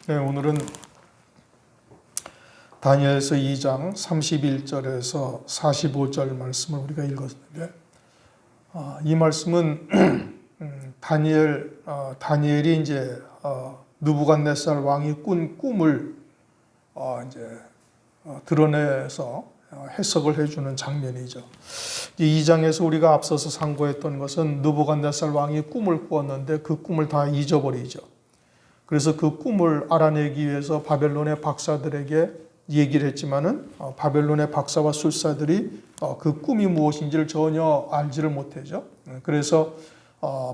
네, 오늘은 다니엘서 2장 31절에서 45절 말씀을 우리가 읽었는데, 이 말씀은 다니엘이 이제 느부갓네살 왕이 꾼 꿈을 이제 드러내서 해석을 해주는 장면이죠. 이 2장에서 우리가 앞서서 상고했던 것은 느부갓네살 왕이 꿈을 꾸었는데 그 꿈을 다 잊어버리죠. 그래서 그 꿈을 알아내기 위해서 바벨론의 박사들에게 얘기를 했지만은 바벨론의 박사와 술사들이 그 꿈이 무엇인지를 전혀 알지를 못하죠. 그래서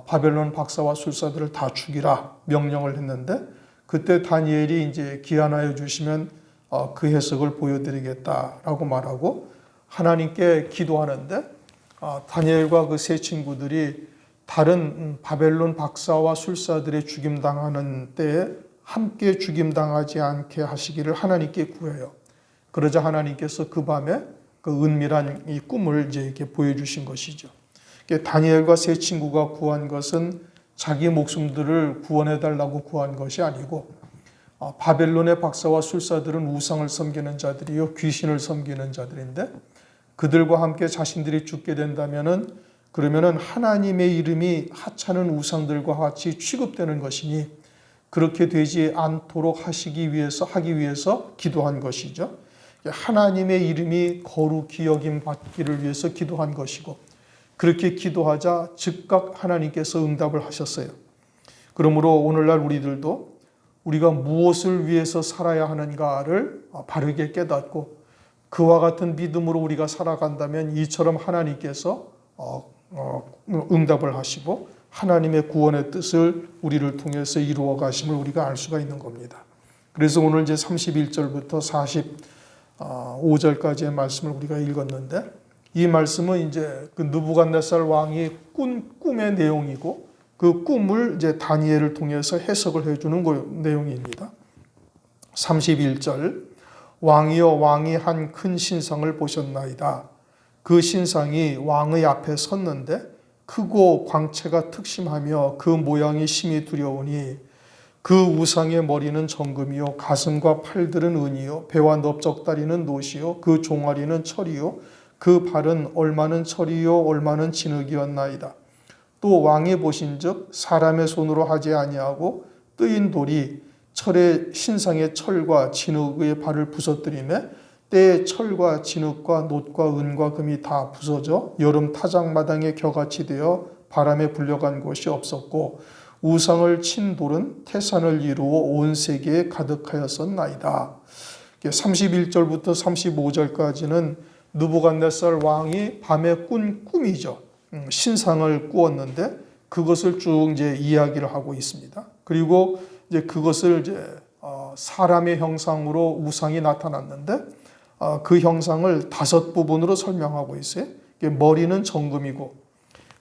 바벨론 박사와 술사들을 다 죽이라 명령을 했는데, 그때 다니엘이 이제 기한하여 주시면 그 해석을 보여드리겠다라고 말하고 하나님께 기도하는데, 다니엘과 그 세 친구들이 다른 바벨론 박사와 술사들의 죽임당하는 때에 함께 죽임당하지 않게 하시기를 하나님께 구해요. 그러자 하나님께서 그 밤에 그 은밀한 이 꿈을 이제 이렇게 보여주신 것이죠. 다니엘과 세 친구가 구한 것은 자기 목숨들을 구원해달라고 구한 것이 아니고, 바벨론의 박사와 술사들은 우상을 섬기는 자들이요 귀신을 섬기는 자들인데, 그들과 함께 자신들이 죽게 된다면은 그러면은 하나님의 이름이 하찮은 우상들과 같이 취급되는 것이니 그렇게 되지 않도록 하기 위해서 기도한 것이죠. 하나님의 이름이 거룩히 여김 받기를 위해서 기도한 것이고, 그렇게 기도하자 즉각 하나님께서 응답을 하셨어요. 그러므로 오늘날 우리들도 우리가 무엇을 위해서 살아야 하는가를 바르게 깨닫고 그와 같은 믿음으로 우리가 살아간다면 이처럼 하나님께서 응답을 하시고 하나님의 구원의 뜻을 우리를 통해서 이루어 가심을 우리가 알 수가 있는 겁니다. 그래서 오늘 이제 31절부터 45절까지의 말씀을 우리가 읽었는데, 이 말씀은 이제 그 느부갓네살 왕이 꾼 꿈의 내용이고 그 꿈을 이제 다니엘을 통해서 해석을 해주는 내용입니다. 31절, 왕이여 왕이 한 큰 신상을 보셨나이다. 그 신상이 왕의 앞에 섰는데 크고 광채가 특심하며 그 모양이 심히 두려우니 그 우상의 머리는 정금이요 가슴과 팔들은 은이요 배와 넓적다리는 노시요 그 종아리는 철이요 그 발은 얼마는 철이요 얼마는 진흙이었나이다. 또 왕이 보신즉 사람의 손으로 하지 아니하고 뜨인 돌이 철의 신상의 철과 진흙의 발을 부서뜨리매 때에 철과 진흙과 놋과 은과 금이 다 부서져 여름 타작마당에 겨같이 되어 바람에 불려간 곳이 없었고 우상을 친 돌은 태산을 이루어 온 세계에 가득하였었나이다. 31절부터 35절까지는 느부갓네살 왕이 밤에 꾼 꿈이죠. 신상을 꾸었는데 그것을 쭉 이제 이야기를 하고 있습니다. 그리고 이제 그것을 이제 사람의 형상으로 우상이 나타났는데 그 형상을 5부분으로 설명하고 있어요. 머리는 정금이고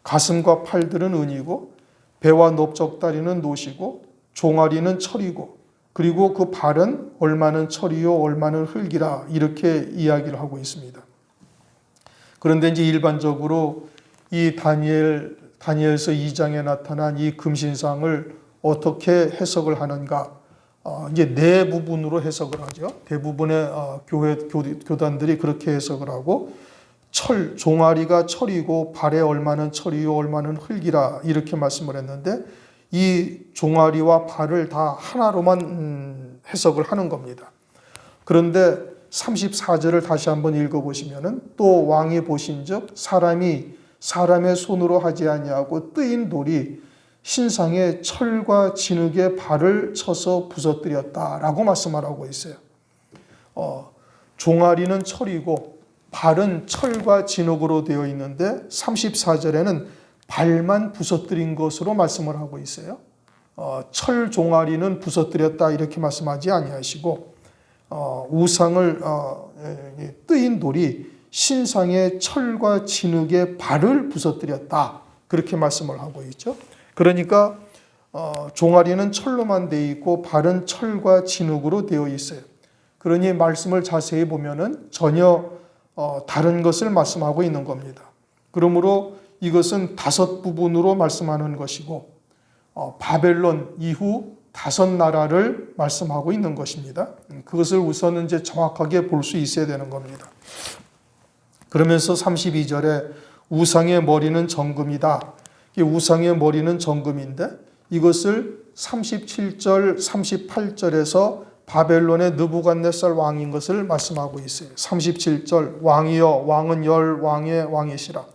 가슴과 팔들은 은이고 배와 넓적다리는 노시고 종아리는 철이고 그리고 그 발은 얼마는 철이요 얼마는 흙이라, 이렇게 이야기를 하고 있습니다. 그런데 이제 일반적으로 이 다니엘서 2장에 나타난 이 금신상을 어떻게 해석을 하는가? 이제 네 부분으로 해석을 하죠. 대부분의 교단들이 그렇게 해석을 하고, 종아리가 철이고 발에 얼마는 철이요 얼마는 흙이라, 이렇게 말씀을 했는데 이 종아리와 발을 다 하나로만 해석을 하는 겁니다. 그런데 34절을 다시 한번 읽어보시면은 또 왕이 보신즉 사람의 손으로 하지 아니하고 뜨인 돌이 신상의 철과 진흙의 발을 쳐서 부서뜨렸다라고 말씀을 하고 있어요. 종아리는 철이고 발은 철과 진흙으로 되어 있는데 34절에는 발만 부서뜨린 것으로 말씀을 하고 있어요. 철 종아리는 부서뜨렸다 이렇게 말씀하지 아니하시고, 우상을 뜨인 돌이 신상의 철과 진흙의 발을 부서뜨렸다 그렇게 말씀을 하고 있죠. 그러니까 종아리는 철로만 되어 있고 발은 철과 진흙으로 되어 있어요. 그러니 말씀을 자세히 보면은 전혀 다른 것을 말씀하고 있는 겁니다. 그러므로 이것은 5부분으로 말씀하는 것이고, 바벨론 이후 5나라를 말씀하고 있는 것입니다. 그것을 우선 이제 정확하게 볼 수 있어야 되는 겁니다. 그러면서 32절에 우상의 머리는 정금이다. 우상의 머리는 정금인데 이것을 37절, 38절에서 바벨론의 느부갓네살 왕인 것을 말씀하고 있어요. 37절 왕이여 왕은 열 왕의 왕이시라.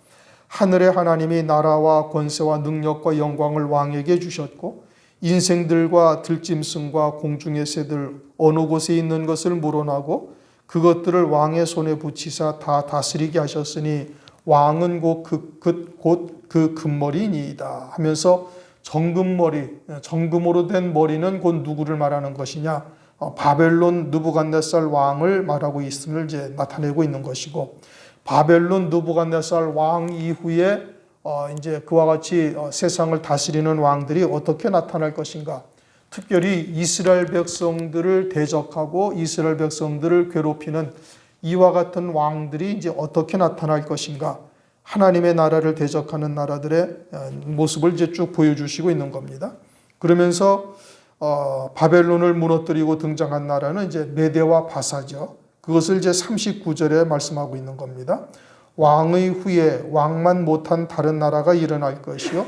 하늘의 하나님이 나라와 권세와 능력과 영광을 왕에게 주셨고 인생들과 들짐승과 공중의 새들 어느 곳에 있는 것을 물어나고 그것들을 왕의 손에 붙이사 다 다스리게 하셨으니 왕은 곧 그 금머리니이다 하면서 정금머리, 정금으로 된 머리는 곧 누구를 말하는 것이냐? 바벨론 느부갓네살 왕을 말하고 있음을 이제 나타내고 있는 것이고 바벨론 느부갓네살 왕 이후에 이제 그와 같이 세상을 다스리는 왕들이 어떻게 나타날 것인가? 특별히 이스라엘 백성들을 대적하고 이스라엘 백성들을 괴롭히는 이와 같은 왕들이 이제 어떻게 나타날 것인가? 하나님의 나라를 대적하는 나라들의 모습을 이제 쭉 보여주시고 있는 겁니다. 그러면서 바벨론을 무너뜨리고 등장한 나라는 이제 메대와 바사죠. 그것을 이제 39절에 말씀하고 있는 겁니다. 왕의 후에 왕만 못한 다른 나라가 일어날 것이요.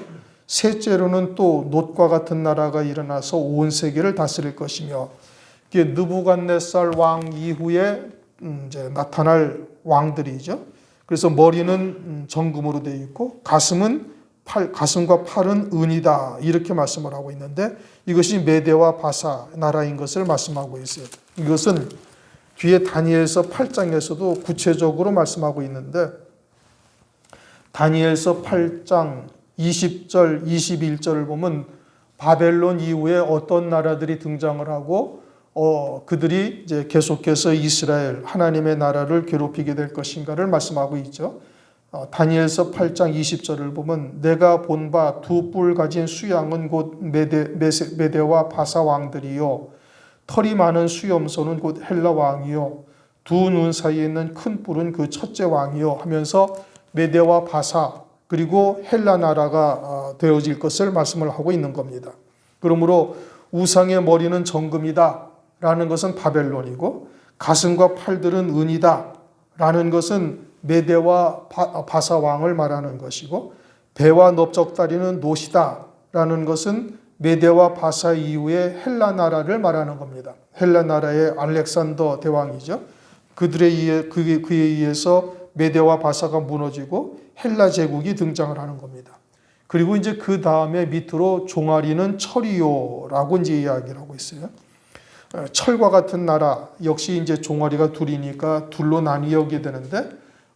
셋째로는 또 놋과 같은 나라가 일어나서 온 세계를 다스릴 것이며 이게 느부갓네살 왕 이후에 이제 나타날 왕들이죠. 그래서 머리는 정금으로 되어 있고 가슴과 팔은 은이다 이렇게 말씀을 하고 있는데 이것이 메대와 바사 나라인 것을 말씀하고 있어요. 이것은 뒤에 다니엘서 8장에서도 구체적으로 말씀하고 있는데 다니엘서 8장 20절, 21절을 보면 바벨론 이후에 어떤 나라들이 등장을 하고 그들이 이제 계속해서 이스라엘 하나님의 나라를 괴롭히게 될 것인가를 말씀하고 있죠. 다니엘서 8장 20절을 보면 내가 본 바 두 뿔 가진 수양은 곧 메대와 바사 왕들이요 털이 많은 수염소는 곧 헬라 왕이요 두 눈 사이에 있는 큰 뿔은 그 첫째 왕이요 하면서 메대와 바사 그리고 헬라 나라가 되어질 것을 말씀을 하고 있는 겁니다. 그러므로 우상의 머리는 정금이다 라는 것은 바벨론이고 가슴과 팔들은 은이다 라는 것은 메대와 바사 왕을 말하는 것이고 배와 넓적다리는 놋이다 라는 것은 메대와 바사 이후에 헬라 나라를 말하는 겁니다. 헬라 나라의 알렉산더 대왕이죠. 그에 의해서 메대와 바사가 무너지고 헬라 제국이 등장을 하는 겁니다. 그리고 이제 그 다음에 밑으로 종아리는 철이요라고 이제 이야기를 하고 있어요. 철과 같은 나라 역시 이제 종아리가 둘이니까 둘로 나뉘게 되는데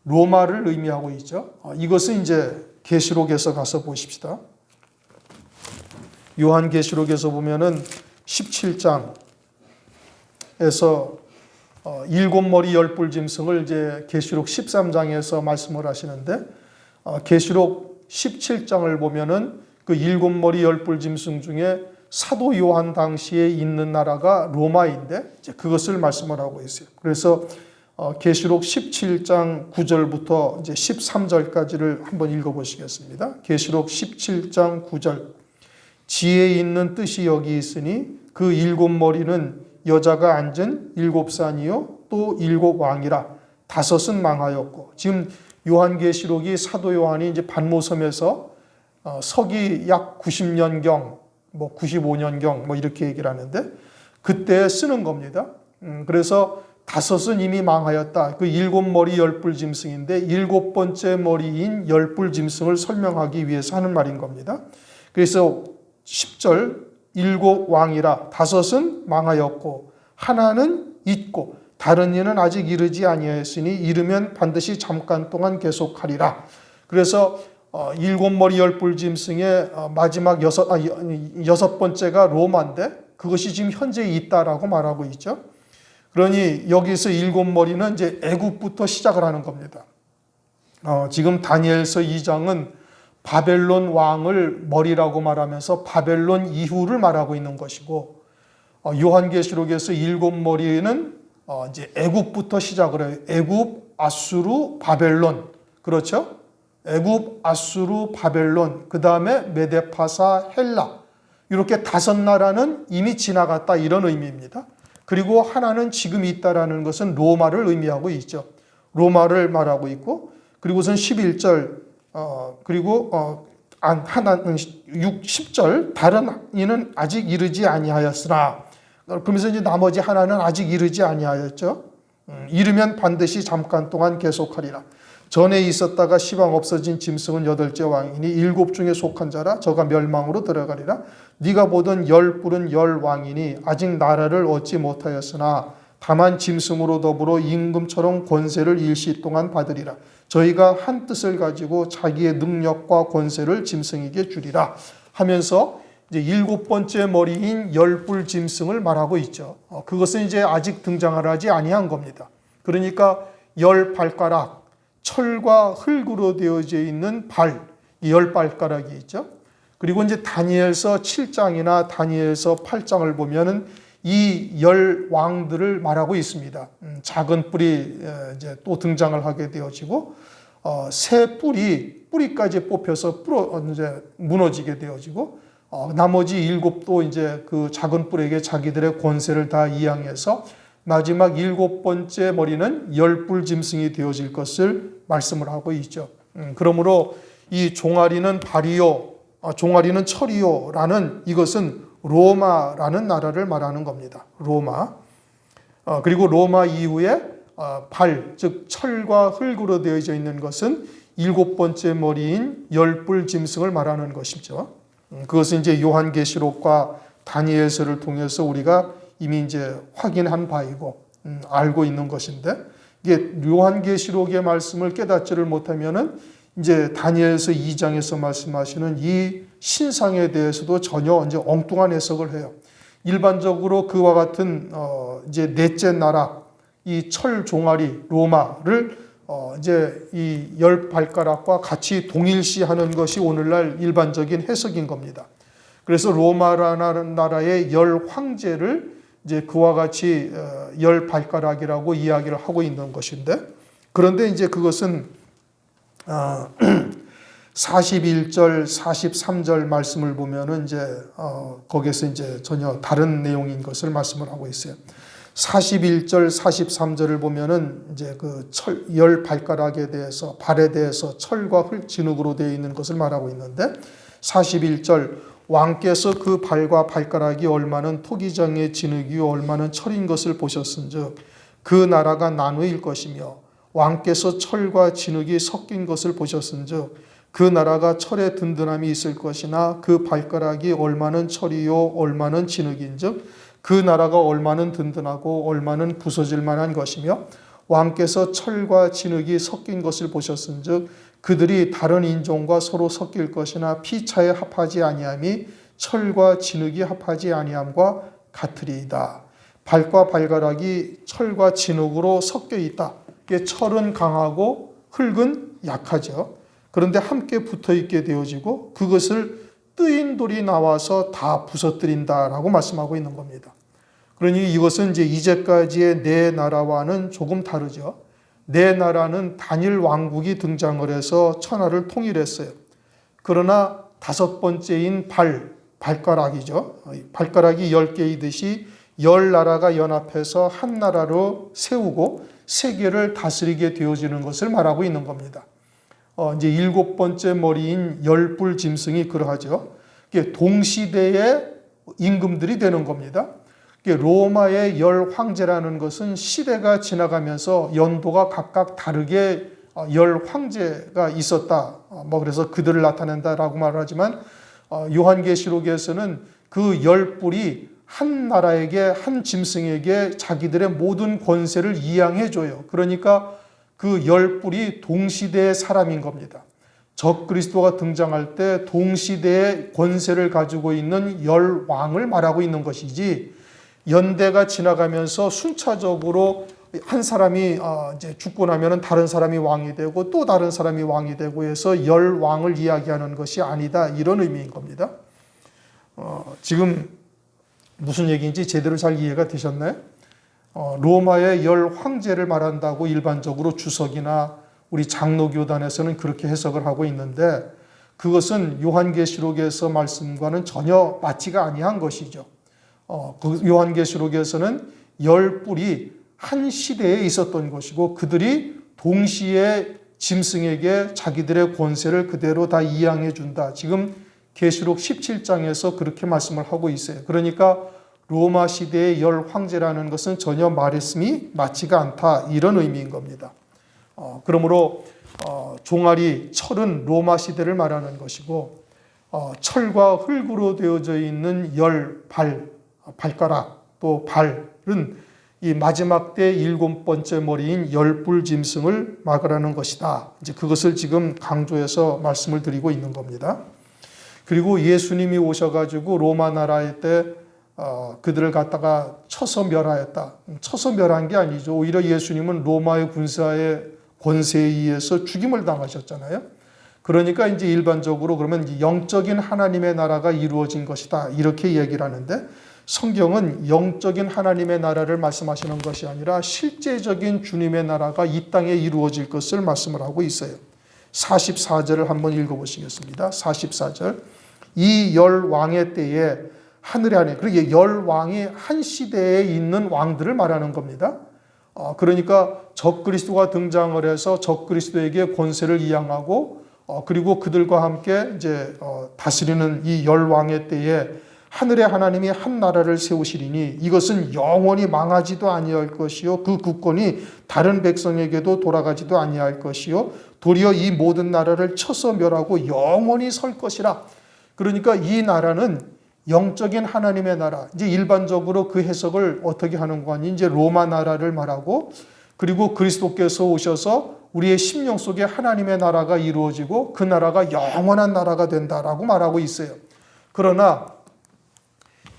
로마를 의미하고 있죠. 이것은 이제 계시록에서 가서 보십시다. 요한계시록에서 보면은 17장에서 7머리 10뿔 짐승을 이제 계시록 13장에서 말씀을 하시는데 계시록 17장을 보면은 그 7머리 10뿔 짐승 중에 사도 요한 당시에 있는 나라가 로마인데 이제 그것을 말씀을 하고 있어요. 그래서 계시록 17장 9절부터 이제 13절까지를 한번 읽어보시겠습니다. 계시록 17장 9절 지혜 있는 뜻이 여기 있으니 그 7머리는 여자가 앉은 7산이요 또 7왕이라 5은 망하였고 지금 요한계시록이 사도 요한이 이제 반모섬에서 서기 약 90년경 뭐 95년경 뭐 이렇게 얘기를 하는데 그때 쓰는 겁니다. 그래서 5은 이미 망하였다. 그 7머리 10뿔 짐승인데 7번째 머리인 10뿔 짐승을 설명하기 위해서 하는 말인 겁니다. 그래서 10절 7왕이라 5은 망하였고 하나는 있고 다른 이는 아직 이르지 아니하였으니 이르면 반드시 잠깐 동안 계속하리라. 그래서 7머리 10뿔 짐승의 마지막 6번째가 로마인데 그것이 지금 현재 있다라고 말하고 있죠. 그러니 여기서 7머리는 이제 애굽부터 시작을 하는 겁니다. 지금 다니엘서 2장은 바벨론 왕을 머리라고 말하면서 바벨론 이후를 말하고 있는 것이고 요한계시록에서 7머리는 이제 애굽부터 시작을 해요. 애굽, 아수르, 바벨론. 그렇죠? 애굽, 아수르, 바벨론. 그 다음에 메데파사, 헬라. 이렇게 5나라는 이미 지나갔다 이런 의미입니다. 그리고 하나는 지금 있다라는 것은 로마를 의미하고 있죠. 로마를 말하고 있고, 그리고선 11절, 하나는 10절, 다른 이는 아직 이르지 아니하였으나, 그러면서 이제 나머지 하나는 아직 이르지 아니하였죠. 이르면 반드시 잠깐 동안 계속하리라. 전에 있었다가 시방 없어진 짐승은 8째 왕이니 7 중에 속한 자라. 저가 멸망으로 들어가리라. 네가 보던 10뿔은 10왕이니 아직 나라를 얻지 못하였으나 다만 짐승으로 더불어 임금처럼 권세를 일시 동안 받으리라. 저희가 한 뜻을 가지고 자기의 능력과 권세를 짐승에게 주리라 하면서 이제 7번째 머리인 10뿔 짐승을 말하고 있죠. 그것은 이제 아직 등장을 하지 아니한 겁니다. 그러니까 10발가락, 철과 흙으로 되어져 있는 발, 10발가락이 있죠. 그리고 이제 다니엘서 7장이나 다니엘서 8장을 보면은 이 10왕들을 말하고 있습니다. 작은 뿔이 이제 또 등장을 하게 되어지고, 새 뿌리까지 뽑혀서 이제 무너지게 되어지고, 나머지 7도 이제 그 작은 뿔에게 자기들의 권세를 다 이양해서 마지막 7번째 머리는 10뿔 짐승이 되어질 것을 말씀을 하고 있죠. 그러므로 이 종아리는 발이요, 종아리는 철이요라는 이것은 로마라는 나라를 말하는 겁니다. 로마. 그리고 로마 이후에 발, 즉 철과 흙으로 되어져 있는 것은 7번째 머리인 10뿔 짐승을 말하는 것이죠. 그것은 이제 요한계시록과 다니엘서를 통해서 우리가 이미 이제 확인한 바이고 알고 있는 것인데, 이게 요한계시록의 말씀을 깨닫지를 못하면은 이제 다니엘서 2장에서 말씀하시는 이 신상에 대해서도 전혀 이제 엉뚱한 해석을 해요. 일반적으로 그와 같은 이제 넷째 나라, 이 철 종아리 로마를 이제 이 10발가락과 같이 동일시하는 것이 오늘날 일반적인 해석인 겁니다. 그래서 로마라는 나라의 10황제를 이제 그와 같이 10발가락이라고 이야기를 하고 있는 것인데, 그런데 이제 그것은 41절, 43절 말씀을 보면은 이제 거기에서 이제 전혀 다른 내용인 것을 말씀을 하고 있어요. 41절, 43절을 보면은 이제 그 10발가락에 대해서, 발에 대해서 철과 흙 진흙으로 되어 있는 것을 말하고 있는데, 41절 왕께서 그 발과 발가락이 얼마는 토기장의 진흙이요 얼마는 철인 것을 보셨은즉 그 나라가 나누일 것이며, 왕께서 철과 진흙이 섞인 것을 보셨은즉 그 나라가 철의 든든함이 있을 것이나 그 발가락이 얼마는 철이요 얼마는 진흙인즉 그 나라가 얼마는 든든하고 얼마는 부서질 만한 것이며, 왕께서 철과 진흙이 섞인 것을 보셨은즉 그들이 다른 인종과 서로 섞일 것이나 피차에 합하지 아니함이 철과 진흙이 합하지 아니함과 같으리이다. 발과 발가락이 철과 진흙으로 섞여 있다. 철은 강하고 흙은 약하죠. 그런데 함께 붙어 있게 되어지고 그것을 뜨인 돌이 나와서 다 부서뜨린다라고 말씀하고 있는 겁니다. 그러니 이것은 이제 이제까지의 네 나라와는 조금 다르죠. 네 나라는 단일 왕국이 등장을 해서 천하를 통일했어요. 그러나 5번째인 발가락이죠. 발가락이 10개이듯이 10나라가 연합해서 한 나라로 세우고 세계를 다스리게 되어지는 것을 말하고 있는 겁니다. 이제 7번째 머리인 10뿔 짐승이 그러하죠. 동시대의 임금들이 되는 겁니다. 로마의 10황제라는 것은 시대가 지나가면서 연도가 각각 다르게 10황제가 있었다. 그래서 그들을 나타낸다라고 말하지만 요한계시록에서는 그 10뿔이 한 나라에게, 한 짐승에게 자기들의 모든 권세를 이양해줘요. 그러니까 그 10뿔이 동시대의 사람인 겁니다. 적그리스도가 등장할 때 동시대의 권세를 가지고 있는 10왕을 말하고 있는 것이지, 연대가 지나가면서 순차적으로 한 사람이 이제 죽고 나면은 다른 사람이 왕이 되고 또 다른 사람이 왕이 되고 해서 10왕을 이야기하는 것이 아니다, 이런 의미인 겁니다. 지금 무슨 얘기인지 제대로 잘 이해가 되셨나요? 로마의 10황제를 말한다고 일반적으로 주석이나 우리 장로교단에서는 그렇게 해석을 하고 있는데, 그것은 요한계시록에서 말씀과는 전혀 맞지가 아니한 것이죠. 그 요한계시록에서는 열 뿔이 한 시대에 있었던 것이고 그들이 동시에 짐승에게 자기들의 권세를 그대로 다 이양해 준다. 지금 계시록 17장에서 그렇게 말씀을 하고 있어요. 그러니까 로마 시대의 열 황제라는 것은 전혀 말씀이 맞지가 않다. 이런 의미인 겁니다. 그러므로 종아리, 철은 로마 시대를 말하는 것이고 철과 흙으로 되어져 있는 열, 발가락 또 발은 이 마지막 때 7번째 머리인 열뿔 짐승을 말하는 것이다. 이제 그것을 지금 강조해서 말씀을 드리고 있는 겁니다. 그리고 예수님이 오셔가지고 로마 나라의 때 그들을 갖다가 쳐서 멸하였다. 쳐서 멸한 게 아니죠. 오히려 예수님은 로마의 군사의 권세에 의해서 죽임을 당하셨잖아요. 그러니까 이제 일반적으로 그러면 영적인 하나님의 나라가 이루어진 것이다. 이렇게 얘기를 하는데 성경은 영적인 하나님의 나라를 말씀하시는 것이 아니라 실제적인 주님의 나라가 이 땅에 이루어질 것을 말씀을 하고 있어요. 44절을 한번 읽어보시겠습니다. 44절. 이 열 왕의 때에 하늘에 안에, 그러니까 열 왕이 한 시대에 있는 왕들을 말하는 겁니다. 그러니까 적그리스도가 등장을 해서 적그리스도에게 권세를 이양하고 그리고 그들과 함께 이제 다스리는 이 열 왕의 때에 하늘의 하나님이 한 나라를 세우시리니 이것은 영원히 망하지도 아니할 것이요 그 국권이 다른 백성에게도 돌아가지도 아니할 것이요 도리어 이 모든 나라를 쳐서 멸하고 영원히 설 것이라. 그러니까 이 나라는 영적인 하나님의 나라. 이제 일반적으로 그 해석을 어떻게 하는 거 아니? 이제 로마 나라를 말하고 그리고 그리스도께서 오셔서 우리의 심령 속에 하나님의 나라가 이루어지고 그 나라가 영원한 나라가 된다라고 말하고 있어요. 그러나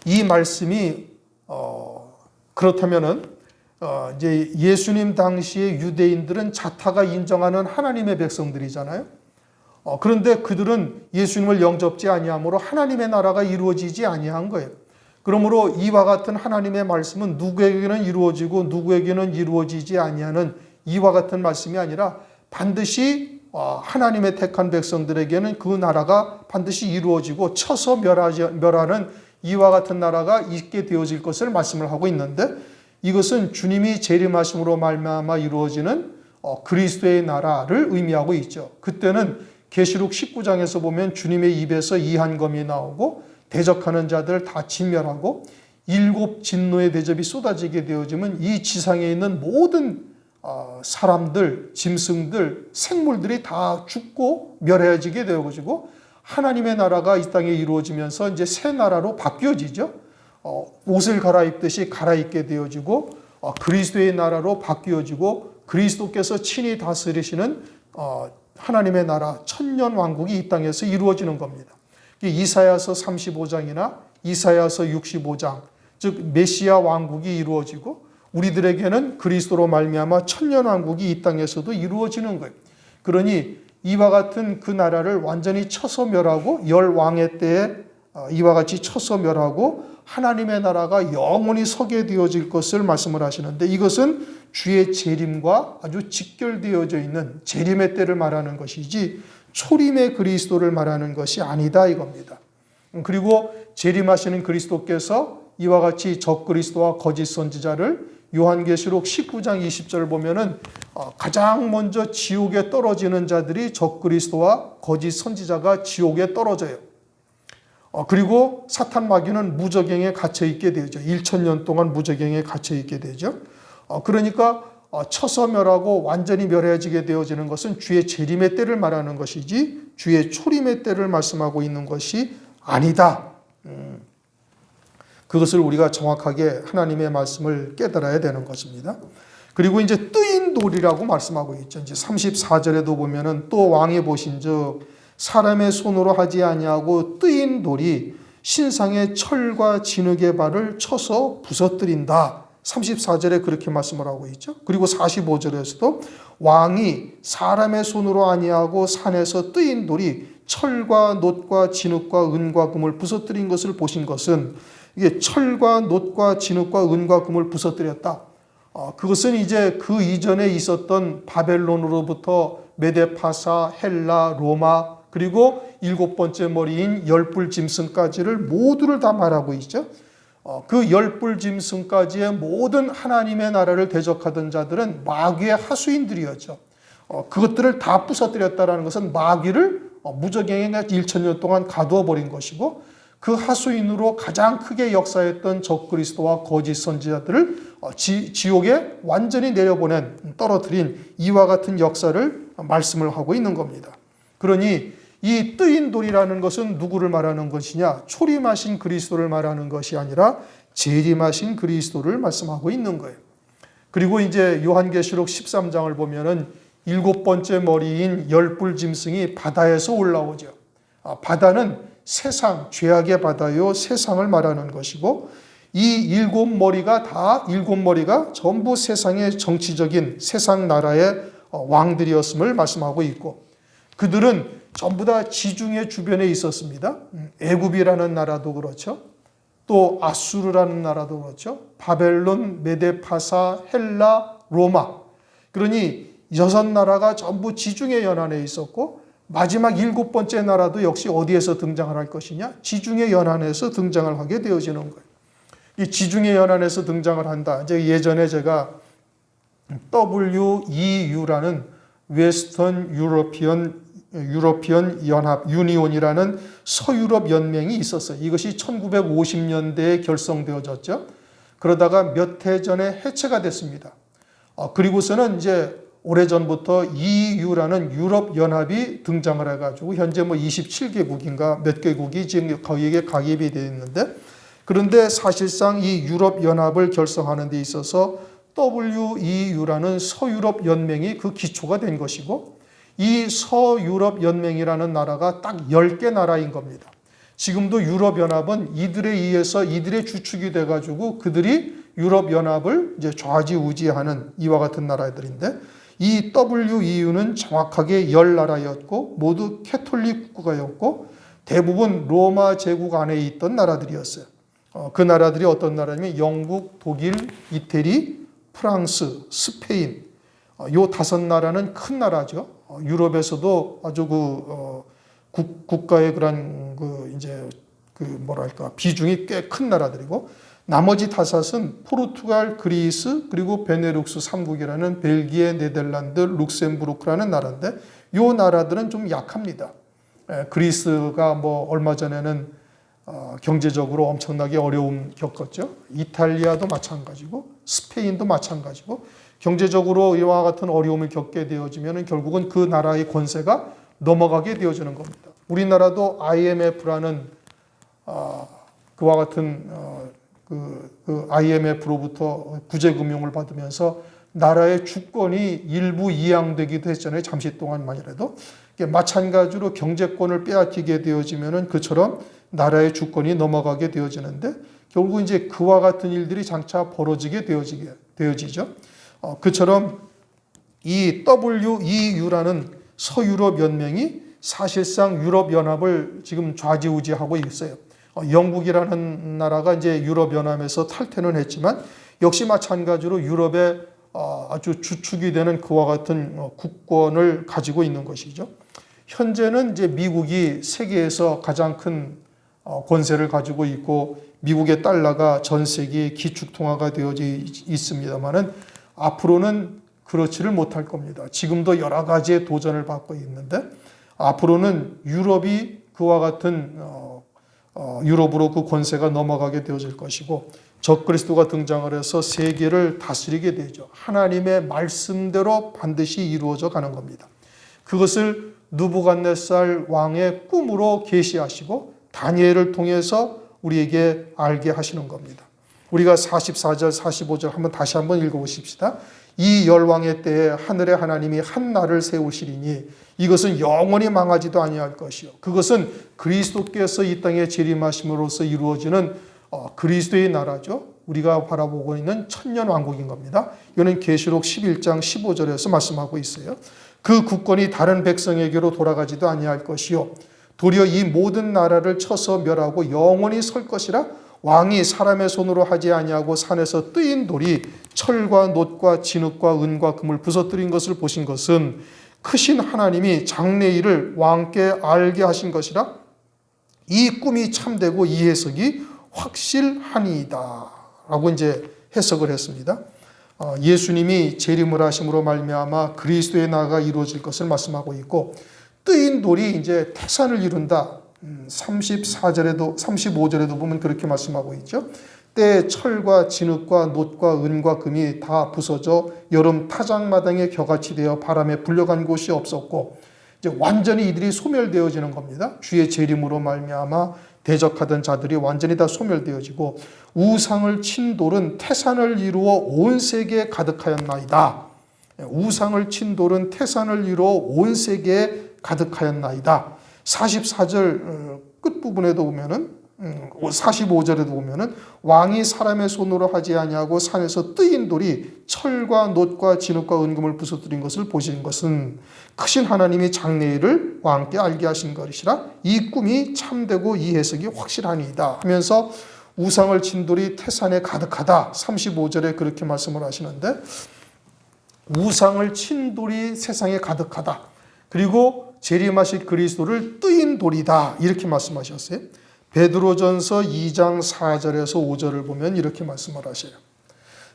이 말씀이 그렇다면은 이제 예수님 당시의 유대인들은 자타가 인정하는 하나님의 백성들이잖아요. 그런데 그들은 예수님을 영접지 아니하므로 하나님의 나라가 이루어지지 아니한 거예요. 그러므로 이와 같은 하나님의 말씀은 누구에게는 이루어지고 누구에게는 이루어지지 아니하는 이와 같은 말씀이 아니라 반드시 하나님의 택한 백성들에게는 그 나라가 반드시 이루어지고 쳐서 멸하는 이와 같은 나라가 있게 되어질 것을 말씀을 하고 있는데 이것은 주님이 재림하심으로 말미암아 이루어지는 그리스도의 나라를 의미하고 있죠. 그때는 계시록 19장에서 보면 주님의 입에서 이한검이 나오고 대적하는 자들 다 진멸하고 7 진노의 대접이 쏟아지게 되어지면 이 지상에 있는 모든 사람들, 짐승들, 생물들이 다 죽고 멸해지게 되어지고 하나님의 나라가 이 땅에 이루어지면서 이제 새 나라로 바뀌어지죠. 옷을 갈아입듯이 갈아입게 되어지고 그리스도의 나라로 바뀌어지고 그리스도께서 친히 다스리시는 하나님의 나라 천년 왕국이 이 땅에서 이루어지는 겁니다. 이사야서 35장이나 이사야서 65장 즉 메시아 왕국이 이루어지고 우리들에게는 그리스도로 말미암아 천년 왕국이 이 땅에서도 이루어지는 거예요. 그러니 이와 같은 그 나라를 완전히 쳐서 멸하고 열 왕의 때에 이와 같이 쳐서 멸하고 하나님의 나라가 영원히 서게 되어질 것을 말씀을 하시는데 이것은 주의 재림과 아주 직결되어져 있는 재림의 때를 말하는 것이지 초림의 그리스도를 말하는 것이 아니다 이겁니다. 그리고 재림하시는 그리스도께서 이와 같이 적그리스도와 거짓 선지자를 요한계시록 19장 20절 보면은 가장 먼저 지옥에 떨어지는 자들이 적그리스도와 거짓 선지자가 지옥에 떨어져요. 그리고 사탄 마귀는 무저갱에 갇혀 있게 되죠. 1000년 동안 무저갱에 갇혀 있게 되죠. 그러니까 쳐서 멸하고 완전히 멸해지게 되어지는 것은 주의 재림의 때를 말하는 것이지 주의 초림의 때를 말씀하고 있는 것이 아니다. 그것을 우리가 정확하게 하나님의 말씀을 깨달아야 되는 것입니다. 그리고 이제 뜨인 돌이라고 말씀하고 있죠. 이제 34절에도 보면은 또 왕이 보신즉 사람의 손으로 하지 아니하고 뜨인 돌이 신상의 철과 진흙의 발을 쳐서 부서뜨린다. 34절에 그렇게 말씀을 하고 있죠. 그리고 45절에서도 왕이 사람의 손으로 아니하고 산에서 뜨인 돌이 철과 놋과 진흙과 은과 금을 부서뜨린 것을 보신 것은 이게 철과 놋과 진흙과 은과 금을 부서뜨렸다. 그것은 이제 그 이전에 있었던 바벨론으로부터 메데파사, 헬라, 로마 그리고 7번째 머리인 열불 짐승까지를 모두를 다 말하고 있죠. 그 열불 짐승까지의 모든 하나님의 나라를 대적하던 자들은 마귀의 하수인들이었죠. 그것들을 다 부서뜨렸다는 것은 마귀를 무적행에 1000년 동안 가두어 버린 것이고, 그 하수인으로 가장 크게 역사했던 적그리스도와 거짓 선지자들을 지옥에 완전히 내려보낸, 떨어뜨린 이와 같은 역사를 말씀을 하고 있는 겁니다. 그러니 이 뜨인 돌이라는 것은 누구를 말하는 것이냐? 초림하신 그리스도를 말하는 것이 아니라 재림하신 그리스도를 말씀하고 있는 거예요. 그리고 이제 요한계시록 13장을 보면은 7번째 머리인 열불 짐승이 바다에서 올라오죠. 바다는 세상, 죄악의 바다요, 세상을 말하는 것이고, 이 7머리가 전부 세상의 정치적인 세상 나라의 왕들이었음을 말씀하고 있고, 그들은 전부 다 지중해 주변에 있었습니다. 애굽이라는 나라도 그렇죠. 또 아수르라는 나라도 그렇죠. 바벨론, 메데파사, 헬라, 로마. 그러니 6나라가 전부 지중해 연안에 있었고, 마지막 7번째 나라도 역시 어디에서 등장을 할 것이냐? 지중해 연안에서 등장을 하게 되어지는 거예요. 이 지중해 연안에서 등장을 한다. 이제 예전에 제가 WEU라는 웨스턴 유러피언 연합 유니온이라는 서유럽 연맹이 있었어요. 이것이 1950년대에 결성되어졌죠. 그러다가 몇 해 전에 해체가 됐습니다. 그리고서는 이제 오래전부터 EU라는 유럽 연합이 등장을 해가지고 현재 27개국인가 몇 개국이 지금 거기에 가입이 되어 있는데, 그런데 사실상 이 유럽 연합을 결성하는 데 있어서 WEU라는 서유럽 연맹이 그 기초가 된 것이고, 이 서유럽 연맹이라는 나라가 딱 10개 나라인 겁니다. 지금도 유럽 연합은 이들에 의해서 이들의 주축이 돼가지고 그들이 유럽 연합을 이제 좌지우지하는 이와 같은 나라들인데, 이 WEU는 정확하게 10나라였고 모두 캐톨릭 국가였고 대부분 로마 제국 안에 있던 나라들이었어요. 그 나라들이 어떤 나라냐면 영국, 독일, 이태리, 프랑스, 스페인, 요 5나라는 큰 나라죠. 유럽에서도 아주 국가의 그런 비중이 꽤 큰 나라들이고, 나머지 5은 포르투갈, 그리스, 그리고 베네룩스 3국이라는 벨기에, 네덜란드, 룩셈부르크라는 나라인데, 요 나라들은 좀 약합니다. 그리스가 얼마 전에는 경제적으로 엄청나게 어려움 겪었죠. 이탈리아도 마찬가지고 스페인도 마찬가지고, 경제적으로 이와 같은 어려움을 겪게 되어지면 결국은 그 나라의 권세가 넘어가게 되어지는 겁니다. 우리나라도 IMF라는 그와 같은 그 IMF로부터 구제금융을 받으면서 나라의 주권이 일부 이양되기도 했잖아요. 잠시 동안만이라도. 마찬가지로 경제권을 빼앗기게 되어지면은 그처럼 나라의 주권이 넘어가게 되어지는데, 결국 이제 그와 같은 일들이 장차 벌어지게 되어지죠. 그처럼 이 WEU라는 서유럽 연맹이 사실상 유럽 연합을 지금 좌지우지하고 있어요. 영국이라는 나라가 이제 유럽 연합에서 탈퇴는 했지만 역시 마찬가지로 유럽의 아주 주축이 되는 그와 같은 국권을 가지고 있는 것이죠. 현재는 이제 미국이 세계에서 가장 큰 권세를 가지고 있고, 미국의 달러가 전 세계의 기축통화가 되어져 있습니다만은 앞으로는 그렇지를 못할 겁니다. 지금도 여러 가지의 도전을 받고 있는데, 앞으로는 유럽이 그와 같은 유럽으로 그 권세가 넘어가게 되어질 것이고, 적그리스도가 등장을 해서 세계를 다스리게 되죠. 하나님의 말씀대로 반드시 이루어져 가는 겁니다. 그것을 느부갓네살 왕의 꿈으로 계시하시고 다니엘을 통해서 우리에게 알게 하시는 겁니다. 우리가 44절, 45절 다시 한번 읽어보십시다. 이 열왕의 때에 하늘의 하나님이 한 날을 세우시리니 이것은 영원히 망하지도 아니할 것이요. 그것은 그리스도께서 이 땅에 재림하심으로써 이루어지는 그리스도의 나라죠. 우리가 바라보고 있는 천년 왕국인 겁니다. 이거는 계시록 11장 15절에서 말씀하고 있어요. 그 국권이 다른 백성에게로 돌아가지도 아니할 것이요. 도리어 이 모든 나라를 쳐서 멸하고 영원히 설 것이라. 왕이 사람의 손으로 하지 아니하고 산에서 뜨인 돌이 철과 놋과 진흙과 은과 금을 부서뜨린 것을 보신 것은 크신 하나님이 장래일을 왕께 알게 하신 것이라 이 꿈이 참되고 이 해석이 확실하니이다 라고 이제 해석을 했습니다. 예수님이 재림을 하심으로 말미암아 그리스도의 나라가 이루어질 것을 말씀하고 있고, 뜨인 돌이 이제 태산을 이룬다. 34절에도 35절에도 보면 그렇게 말씀하고 있죠. 때에 철과 진흙과 놋과 은과 금이 다 부서져 여름 타작마당에 겨같이 되어 바람에 불려간 곳이 없었고, 이제 완전히 이들이 소멸되어지는 겁니다. 주의 재림으로 말미암아 대적하던 자들이 완전히 다 소멸되어지고, 우상을 친 돌은 태산을 이루어 온 세계에 가득하였나이다. 우상을 친 돌은 태산을 이루어 온 세계에 가득하였나이다. 44절 끝부분에도 보면은 45절에도 보면은 왕이 사람의 손으로 하지 아니하고 산에서 뜨인 돌이 철과 놋과 진흙과 은금을 부서뜨린 것을 보신 것은 크신 하나님이 장래일을 왕께 알게 하신 것이라 이 꿈이 참되고 이 해석이 확실하니이다 하면서 우상을 친 돌이 태산에 가득하다. 35절에 그렇게 말씀을 하시는데, 우상을 친 돌이 세상에 가득하다. 그리고 재림하실 그리스도를 뜨인 돌이다. 이렇게 말씀하셨어요. 베드로전서 2장 4절에서 5절을 보면 이렇게 말씀을 하셔요.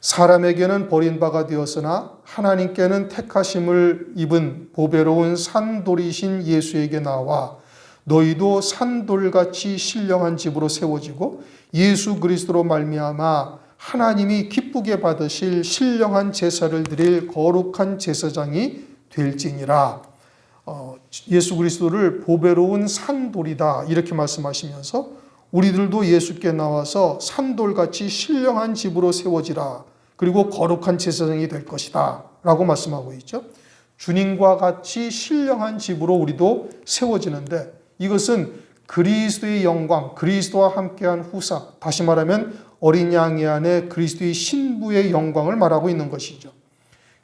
사람에게는 버린 바가 되었으나 하나님께는 택하심을 입은 보배로운 산돌이신 예수에게 나와 너희도 산돌같이 신령한 집으로 세워지고 예수 그리스도로 말미암아 하나님이 기쁘게 받으실 신령한 제사를 드릴 거룩한 제사장이 될지니라. 예수 그리스도를 보배로운 산돌이다 이렇게 말씀하시면서 우리들도 예수께 나와서 산돌같이 신령한 집으로 세워지라. 그리고 거룩한 제사장이 될 것이다 라고 말씀하고 있죠. 주님과 같이 신령한 집으로 우리도 세워지는데, 이것은 그리스도의 영광, 그리스도와 함께한 후사, 다시 말하면 어린 양의 안에 그리스도의 신부의 영광을 말하고 있는 것이죠.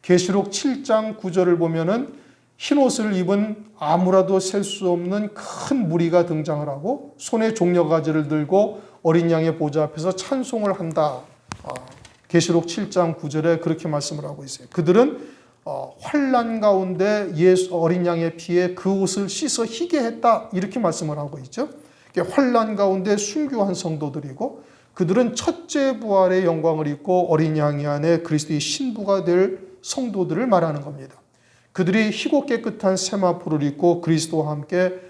계시록 7장 9절을 보면은 흰옷을 입은 아무라도 셀 수 없는 큰 무리가 등장을 하고 손에 종려가지를 들고 어린 양의 보좌 앞에서 찬송을 한다. 계시록 7장 9절에 그렇게 말씀을 하고 있어요. 그들은 환난 가운데 예수 어린 양의 피에 그 옷을 씻어 희게 했다 이렇게 말씀을 하고 있죠. 환난 가운데 순교한 성도들이고, 그들은 첫째 부활의 영광을 입고 어린 양이 안에 그리스도의 신부가 될 성도들을 말하는 겁니다. 그들이 희고 깨끗한 세마포를 입고 그리스도와 함께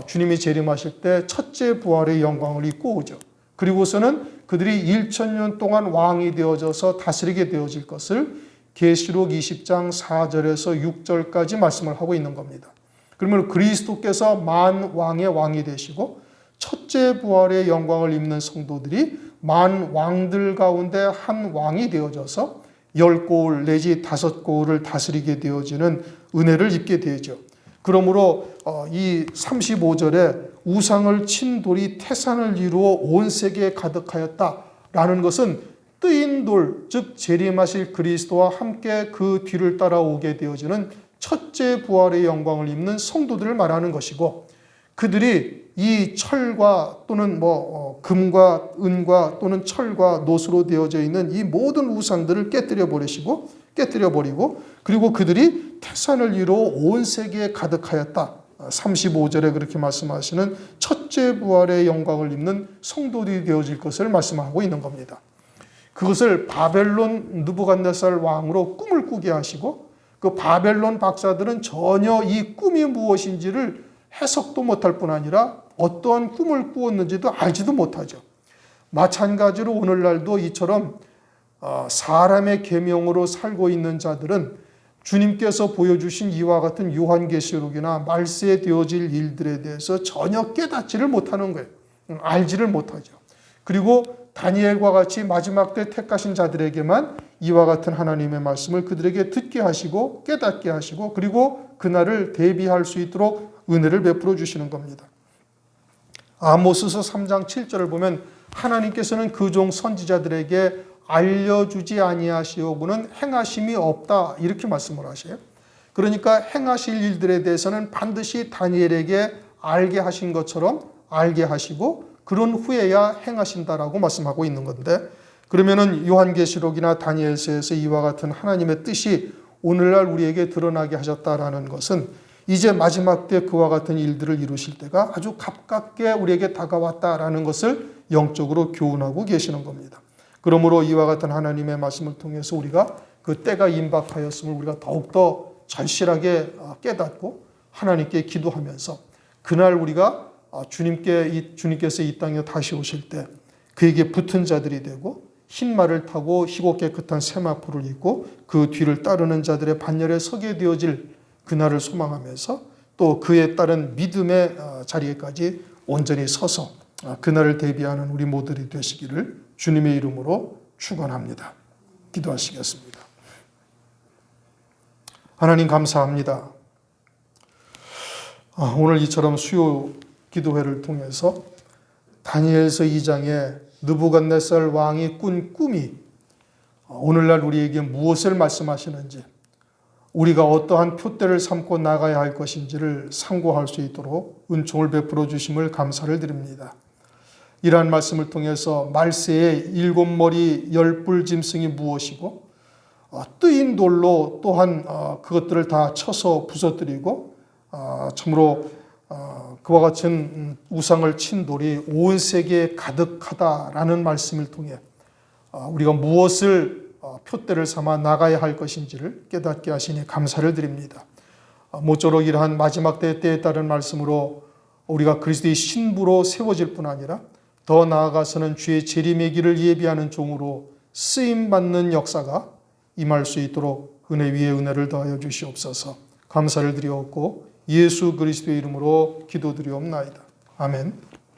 주님이 재림하실 때 첫째 부활의 영광을 입고 오죠. 그리고서는 그들이 1000년 동안 왕이 되어져서 다스리게 되어질 것을 계시록 20장 4절에서 6절까지 말씀을 하고 있는 겁니다. 그러면 그리스도께서 만왕의 왕이 되시고 첫째 부활의 영광을 입는 성도들이 만왕들 가운데 한 왕이 되어져서 10고을 내지 5고을을 다스리게 되어지는 은혜를 입게 되죠. 그러므로 이 35절에 우상을 친 돌이 태산을 이루어 온 세계에 가득하였다라는 것은 뜨인 돌, 즉 재림하실 그리스도와 함께 그 뒤를 따라오게 되어지는 첫째 부활의 영광을 입는 성도들을 말하는 것이고, 그들이 이 철과 또는 금과 은과 또는 철과 놋으로 되어져 있는 이 모든 우상들을 깨뜨려 버리고 그리고 그들이 태산을 이루어 온 세계에 가득하였다. 35절에 그렇게 말씀하시는 첫째 부활의 영광을 입는 성도들이 되어질 것을 말씀하고 있는 겁니다. 그것을 바벨론 느부갓네살 왕으로 꿈을 꾸게 하시고, 그 바벨론 박사들은 전혀 이 꿈이 무엇인지를 해석도 못할 뿐 아니라 어떠한 꿈을 꾸었는지도 알지도 못하죠. 마찬가지로 오늘날도 이처럼 사람의 계명으로 살고 있는 자들은 주님께서 보여주신 이와 같은 요한계시록이나 말세에 되어질 일들에 대해서 전혀 깨닫지를 못하는 거예요. 알지를 못하죠. 그리고 다니엘과 같이 마지막 때 택하신 자들에게만 이와 같은 하나님의 말씀을 그들에게 듣게 하시고 깨닫게 하시고, 그리고 그날을 대비할 수 있도록 은혜를 베풀어 주시는 겁니다. 아모스서 3장 7절을 보면 하나님께서는 그 종 선지자들에게 알려주지 아니하시오고는 행하심이 없다 이렇게 말씀을 하셔요. 그러니까 행하실 일들에 대해서는 반드시 다니엘에게 알게 하신 것처럼 알게 하시고 그런 후에야 행하신다라고 말씀하고 있는 건데, 그러면은 요한계시록이나 다니엘서에서 이와 같은 하나님의 뜻이 오늘날 우리에게 드러나게 하셨다라는 것은 이제 마지막 때 그와 같은 일들을 이루실 때가 아주 가깝게 우리에게 다가왔다라는 것을 영적으로 교훈하고 계시는 겁니다. 그러므로 이와 같은 하나님의 말씀을 통해서 우리가 그 때가 임박하였음을 우리가 더욱더 절실하게 깨닫고 하나님께 기도하면서 그날 우리가 주님께서 이 땅에 다시 오실 때 그에게 붙은 자들이 되고 흰 말을 타고 희고 깨끗한 세마포를 입고 그 뒤를 따르는 자들의 반열에 서게 되어질 그날을 소망하면서 또 그에 따른 믿음의 자리에까지 온전히 서서 그날을 대비하는 우리 모두들이 되시기를 주님의 이름으로 축원합니다. 기도하시겠습니다. 하나님 감사합니다. 오늘 이처럼 수요 기도회를 통해서 다니엘서 2장에 느부갓네살 왕이 꾼 꿈이 오늘날 우리에게 무엇을 말씀하시는지 우리가 어떠한 표대를 삼고 나가야 할 것인지를 상고할 수 있도록 은총을 베풀어 주심을 감사를 드립니다. 이러한 말씀을 통해서 말세의 7머리 10뿔 짐승이 무엇이고 뜨인 돌로 또한 그것들을 다 쳐서 부서뜨리고 참으로 그와 같은 우상을 친 돌이 온 세계에 가득하다라는 말씀을 통해 우리가 무엇을 표대를 삼아 나가야 할 것인지를 깨닫게 하시니 감사를 드립니다. 모쪼록 이러한 마지막 때에 따른 말씀으로 우리가 그리스도의 신부로 세워질 뿐 아니라 더 나아가서는 주의 재림의 길을 예비하는 종으로 쓰임받는 역사가 임할 수 있도록 은혜 위에 은혜를 더하여 주시옵소서. 감사를 드리옵고 예수 그리스도의 이름으로 기도드리옵나이다. 아멘.